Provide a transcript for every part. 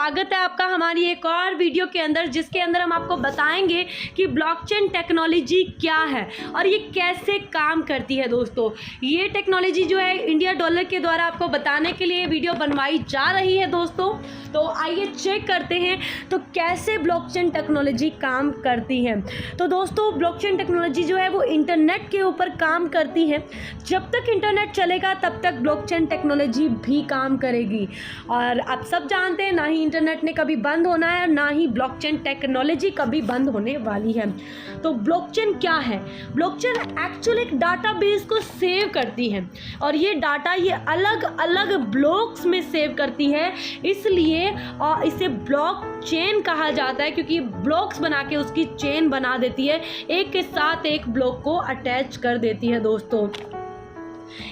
स्वागत है आपका हमारी एक और वीडियो के अंदर, जिसके अंदर हम आपको बताएंगे कि ब्लॉकचेन टेक्नोलॉजी क्या है और ये कैसे काम करती है। दोस्तों, ये टेक्नोलॉजी जो है इंडिया डॉलर के द्वारा आपको बताने के लिए वीडियो बनवाई जा रही है। दोस्तों, तो आइए चेक करते हैं तो कैसे ब्लॉकचेन टेक्नोलॉजी काम करती है। तो दोस्तों, ब्लॉकचेन टेक्नोलॉजी जो है वो इंटरनेट के ऊपर काम करती है। जब तक इंटरनेट चलेगा तब तक ब्लॉकचेन टेक्नोलॉजी भी काम करेगी। और आप सब जानते हैं, ना ही इंटरनेट ने कभी बंद होना है, ना ही ब्लॉकचेन टेक्नोलॉजी कभी बंद होने वाली है। तो ब्लॉकचेन क्या है? ब्लॉकचेन एक्चुअली एक डाटाबेस को सेव करती है और ये डाटा ये अलग अलग ब्लॉक्स में सेव करती है, इसलिए इसे ब्लॉकचेन कहा जाता है, क्योंकि ब्लॉक्स बना के उसकी चेन बना देती है, एक के साथ एक ब्लॉक को अटैच कर देती है। दोस्तों,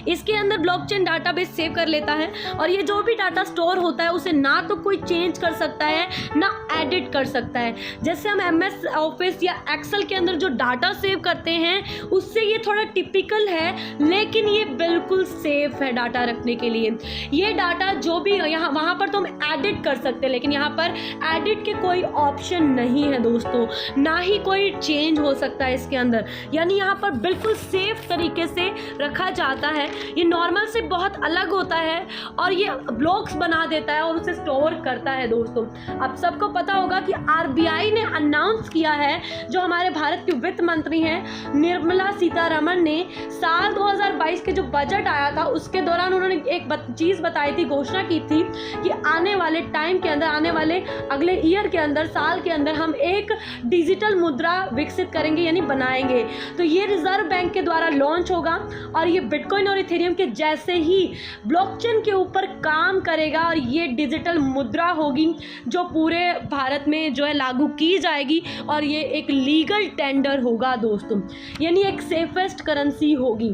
इसके अंदर ब्लॉकचेन डाटाबेस सेव कर लेता है और ये जो भी डाटा स्टोर होता है उसे ना तो कोई चेंज कर सकता है ना एडिट कर सकता है। जैसे हम MS ऑफिस या एक्सेल के अंदर जो डाटा सेव करते हैं उससे ये थोड़ा टिपिकल है, लेकिन ये बिल्कुल सेफ है डाटा रखने के लिए। ये डाटा जो भी यहाँ वहाँ पर तो हम एडिट कर सकते हैं, लेकिन यहाँ पर एडिट के कोई ऑप्शन नहीं है दोस्तों, ना ही कोई चेंज हो सकता है इसके अंदर। यानी यहाँ पर बिल्कुल सेफ तरीके से रखा जाता है। ये नॉर्मल से बहुत अलग होता है और ये ब्लॉक्स बना देता है और उसे स्टोर करता है। दोस्तों, आप सबको पता होगा कि RBI ने अनाउंस किया है, जो हमारे भारत के वित्त मंत्री हैं निर्मला सीतारमण ने साल 2022 के जो बजट आया था उसके दौरान उन्होंने एक चीज़ बताई थी, घोषणा की थी कि आने वाले टाइम के अंदर, आने वाले अगले ईयर के अंदर, साल के अंदर हम एक डिजिटल मुद्रा विकसित करेंगे, यानी बनाएंगे। तो ये रिजर्व बैंक के द्वारा लॉन्च होगा और ये बिटकॉइन और इथेरियम के जैसे ही ब्लॉकचेन के ऊपर काम करेगा और ये डिजिटल मुद्रा होगी जो पूरे भारत में जो है लागू की जाएगी और ये एक लीगल टेंडर होगा दोस्तों, यानी एक सेफेस्ट करेंसी होगी।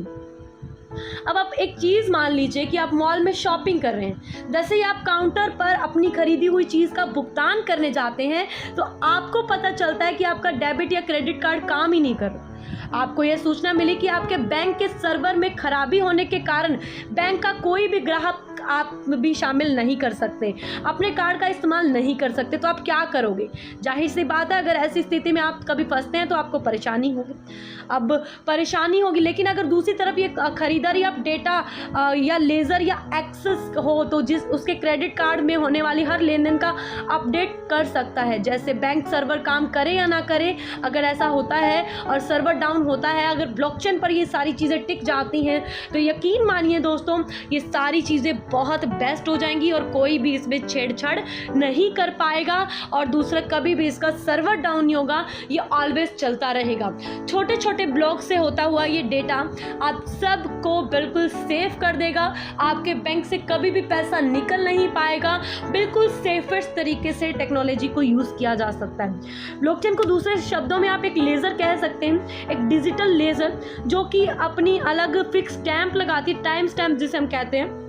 अब आप एक चीज़ मान लीजिए कि आप मॉल में शॉपिंग कर रहे हैं, जैसे ही आप काउंटर पर अपनी खरीदी हुई चीज़ का भुगतान करने जाते हैं तो आपको पता चलता है कि आपका डेबिट या क्रेडिट कार्ड काम ही नहीं कर रहा। आपको यह सूचना मिली कि आपके बैंक के सर्वर में खराबी होने के कारण बैंक का कोई भी ग्राहक आप भी शामिल नहीं कर सकते, अपने कार्ड का इस्तेमाल नहीं कर सकते। तो आप क्या करोगे? जाहिर सी बात है, अगर ऐसी स्थिति में आप कभी फंसते हैं तो आपको परेशानी होगी। अब परेशानी होगी, लेकिन अगर दूसरी तरफ ये खरीदारी आप डेटा या लेज़र या एक्सेस हो तो उसके क्रेडिट कार्ड में होने वाली हर लेन देन का अपडेट कर सकता है। जैसे बैंक सर्वर काम करे या ना करे, अगर ऐसा होता है और सर्वर डाउन होता है, अगर ब्लॉकचेन पर ये सारी चीज़ें टिक जाती हैं तो यकीन मानिए दोस्तों, ये सारी चीज़ें बहुत बेस्ट हो जाएंगी और कोई भी इसमें छेड़छाड़ नहीं कर पाएगा। और दूसरा, कभी भी इसका सर्वर डाउन नहीं होगा, ये ऑलवेज चलता रहेगा। छोटे छोटे ब्लॉक से होता हुआ ये डेटा आप सबको बिल्कुल सेफ कर देगा। आपके बैंक से कभी भी पैसा निकल नहीं पाएगा। बिल्कुल सेफेस्ट तरीके से टेक्नोलॉजी को यूज़ किया जा सकता है। ब्लॉकचेन को दूसरे शब्दों में आप एक लेज़र कह सकते हैं, एक डिजिटल लेज़र जो कि अपनी अलग फिक्स स्टैंप लगाती है, टाइम स्टैंप जिसे हम कहते हैं।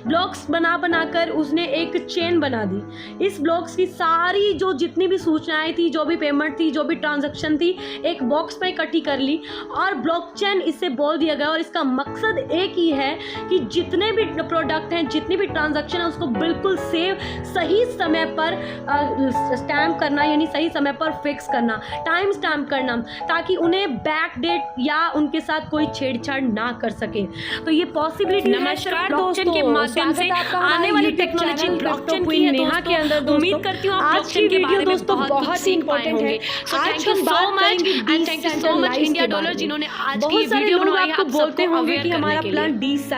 ब्लॉक्स बनाकर उसने एक चेन बना दी। इस ब्लॉक्स की सारी जो जितनी भी सूचनाएं थी, जो भी पेमेंट थी, जो भी ट्रांजैक्शन थी, एक बॉक्स पे इकट्ठी कर ली और ब्लॉकचेन इससे बोल दिया गया। और इसका मकसद एक ही है कि जितने भी प्रोडक्ट हैं, जितनी भी ट्रांजैक्शन है, उसको बिल्कुल सही समय पर स्टैम्प करना, यानी सही समय पर फिक्स करना, टाइम स्टैम्प करना, ताकि उन्हें बैक डेट या उनके साथ कोई छेड़छाड़ ना कर सके। तो ये पॉसिबिलिटी नमस्कार दोस्तों, माध्यम से आने वाली टेक्नोलॉजी ब्लॉकचेन की है नेहा के अंदर। उम्मीद करती हूँ आप ब्लॉकचेन के बारे में बहुत ही इंपॉर्टेंट है। So thank you so much and thank you so much India dollar, जिन्होंने आज की वीडियो बनवाई है। आप सबको अवेयर करने के लिए।